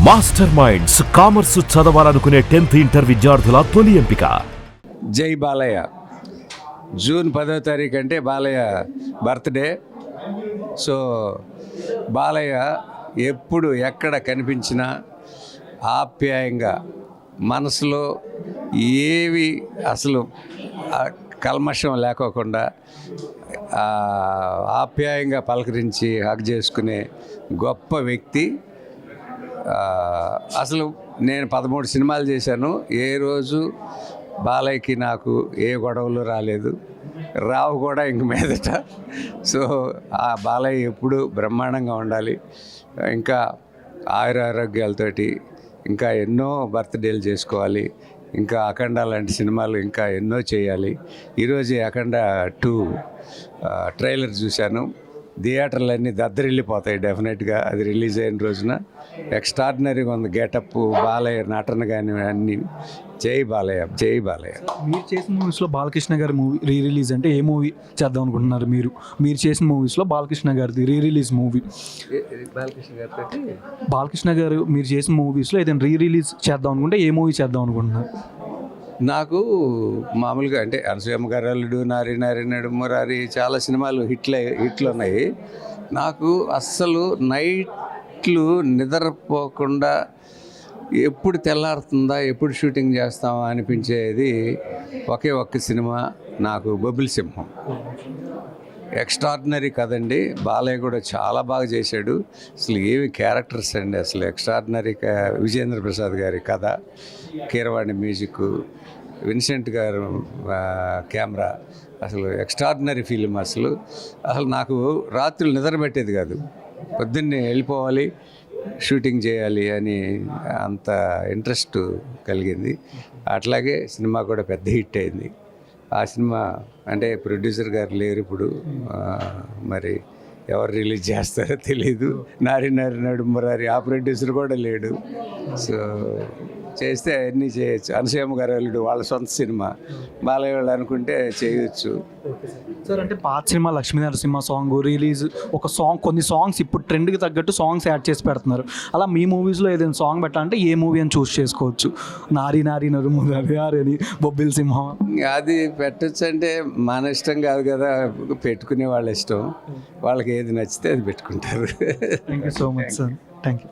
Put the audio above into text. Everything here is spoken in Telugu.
మాస్టర్ మైండ్స్ కామర్స్ చదవాలనుకునే 10th ఇంటర్ విద్యార్థుల తొలి ఎంపిక. జై బాలయ్య. జూన్ 10వ తారీఖు అంటే బాలయ్య బర్త్డే. సో బాలయ్య ఎప్పుడు ఎక్కడ కనిపించినా ఆప్యాయంగా, మనసులో ఏవి అసలు కల్మషం లేకోకుండా ఆప్యాయంగా పలకరించి హగ్ చేసుకునే గొప్ప వ్యక్తి. అసలు నేను 13 సినిమాలు చేశాను. ఏ రోజు బాలయ్యకి నాకు ఏ గొడవలు రాలేదు, రావు కూడా ఇంక మీదట. సో ఆ బాలయ్య ఎప్పుడు బ్రహ్మాండంగా ఉండాలి, ఇంకా ఆయురారోగ్యాలతోటి ఇంకా ఎన్నో బర్త్డేలు చేసుకోవాలి, ఇంకా అఖండ లాంటి సినిమాలు ఇంకా ఎన్నో చేయాలి. ఈరోజు అఖండ 2 ట్రైలర్ చూశాను. థియేటర్లన్నీ దద్దరిల్లిపోతాయి డెఫినెట్గా అది రిలీజ్ అయిన రోజున. ఎక్స్ట్రాడినరీగా ఉంది గెటప్, బాలయ్య నటన కానీ అన్నీ. జై బాలయ్య, జై బాలయ్య. మీరు చేసిన మూవీస్లో బాలకృష్ణ గారి మూవీ రిలీజ్ అంటే ఏ మూవీ చేద్దాం అనుకుంటున్నారు? మీరు చేసిన మూవీస్లో బాలకృష్ణ గారిది రిలీజ్ మూవీ, బాలకృష్ణ గారు మీరు చేసిన మూవీస్లో ఏదైనా రిలీజ్ చేద్దాం అనుకుంటే ఏ మూవీ చేద్దాం అనుకుంటున్నారు? నాకు మామూలుగా అంటే అనసూయమ్మ గారు అల్లుడు, నారి నారి నడు మురారి, చాలా సినిమాలు హిట్లు ఉన్నాయి. నాకు అస్సలు నైట్లు నిద్రపోకుండా ఎప్పుడు తెల్లారుతుందా, ఎప్పుడు షూటింగ్ చేస్తామా అనిపించేది ఒకే ఒక్క సినిమా నాకు, బొబ్బిలి సింహం. ఎక్స్ట్రాడినరీ కదండి. బాలయ్య కూడా చాలా బాగా చేశాడు. అసలు ఏవి క్యారెక్టర్స్ అండి, అసలు ఎక్స్ట్రాడినరీ. విజేంద్ర ప్రసాద్ గారి కథ, కీరవాణి మ్యూజిక్, విన్సెంట్ గారు కెమెరా, అసలు ఎక్స్ట్రాడినరీ ఫిలిం. అసలు నాకు రాత్రులు నిద్ర పెట్టేది కాదు, పొద్దున్నే వెళ్ళిపోవాలి, షూటింగ్ చేయాలి అని అంత ఇంట్రెస్ట్ కలిగింది. అట్లాగే సినిమా కూడా పెద్ద హిట్ అయింది. ఆ సినిమా అంటే ప్రొడ్యూసర్ గారు లేరు ఇప్పుడు, మరి ఎవరు రిలీజ్ చేస్తారో తెలీదు. నారి నారి నడు మురారి ఆ ప్రొడ్యూసర్ కూడా లేడు. సో చేస్తే అన్నీ చేయొచ్చు. అనసూయమ్మ గారు అల్లుడు వాళ్ళ సొంత సినిమా, బాలయ్య వాళ్ళు అనుకుంటే చేయొచ్చు. సార్ అంటే పాత cinema Lakshmi Narasimha song release, ఒక సాంగ్, కొన్ని సాంగ్స్ ఇప్పుడు ట్రెండ్కి తగ్గట్టు సాంగ్స్ యాడ్ చేసి పెడుతున్నారు. అలా మీ మూవీస్లో ఏదైనా సాంగ్ పెట్టాలంటే ఏ మూవీ అని చూస్ చేసుకోవచ్చు? నారి నారి నరుమురారి అని, బొబ్బిలి సింహం అది పెట్టచ్చు అంటే మన ఇష్టం కాదు కదా, పెట్టుకునే వాళ్ళ ఇష్టం. వాళ్ళకి ఏది నచ్చితే అది పెట్టుకుంటారు. Thank you so much sir. Thank you.